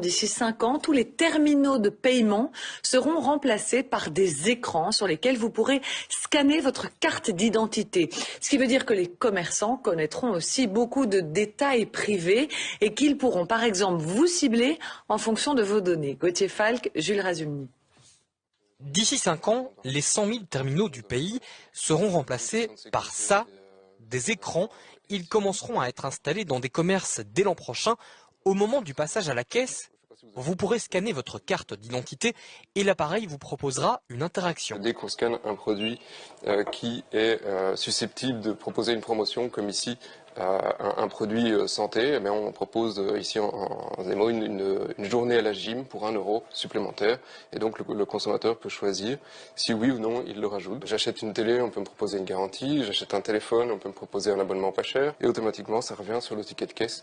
D'ici 5 ans, tous les terminaux de paiement seront remplacés par des écrans sur lesquels vous pourrez scanner votre carte d'identité. Ce qui veut dire que les commerçants connaîtront aussi beaucoup de détails privés et qu'ils pourront par exemple vous cibler en fonction de vos données. Gauthier Falk, Jules Razumny. D'ici 5 ans, les 100 000 terminaux du pays seront remplacés par ça, des écrans. Ils commenceront à être installés dans des commerces dès l'an prochain. Au moment du passage à la caisse, vous pourrez scanner votre carte d'identité et l'appareil vous proposera une interaction. Dès qu'on scanne un produit qui est susceptible de proposer une promotion, comme ici un produit santé, eh bien, on propose ici en démo une journée à la gym pour 1 € supplémentaire. Et donc le consommateur peut choisir si oui ou non il le rajoute. J'achète une télé, on peut me proposer une garantie. J'achète un téléphone, on peut me proposer un abonnement pas cher. Et automatiquement, ça revient sur le ticket de caisse,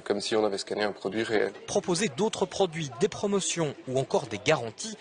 comme si on avait scanné un produit réel. Proposer d'autres produits, des promotions ou encore des garanties,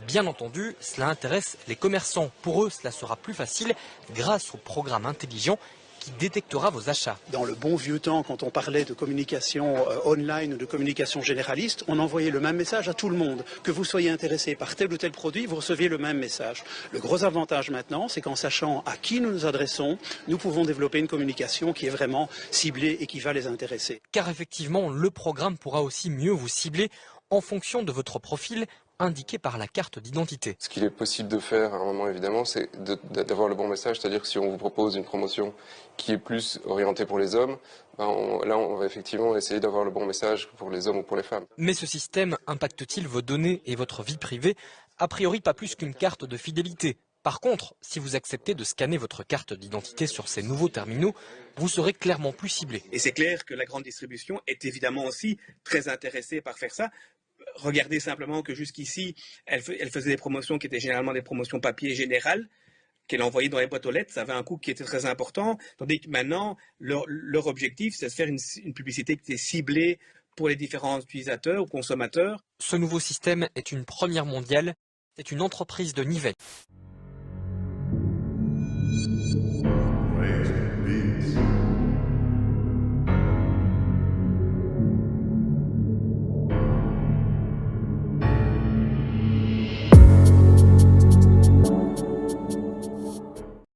bien entendu, cela intéresse les commerçants. Pour eux, cela sera plus facile grâce au programme intelligent qui détectera vos achats. Dans le bon vieux temps, quand on parlait de communication online ou de communication généraliste, on envoyait le même message à tout le monde. Que vous soyez intéressé par tel ou tel produit, vous receviez le même message. Le gros avantage maintenant, c'est qu'en sachant à qui nous nous adressons, nous pouvons développer une communication qui est vraiment ciblée et qui va les intéresser. Car effectivement, le programme pourra aussi mieux vous cibler en fonction de votre profil indiqué par la carte d'identité. Ce qu'il est possible de faire à un moment, évidemment, c'est d'avoir le bon message. C'est-à-dire que si on vous propose une promotion qui est plus orientée pour les hommes, là on va effectivement essayer d'avoir le bon message pour les hommes ou pour les femmes. Mais ce système impacte-t-il vos données et votre vie privée? A priori pas plus qu'une carte de fidélité. Par contre, si vous acceptez de scanner votre carte d'identité sur ces nouveaux terminaux, vous serez clairement plus ciblé. Et c'est clair que la grande distribution est évidemment aussi très intéressée par faire ça. Regardez simplement que jusqu'ici, elle faisait des promotions qui étaient généralement des promotions papier générales, qu'elle envoyait dans les boîtes aux lettres. Ça avait un coût qui était très important. Tandis que maintenant, leur objectif, c'est de faire une publicité qui est ciblée pour les différents utilisateurs ou consommateurs. Ce nouveau système est une première mondiale. C'est une entreprise de Nivelles.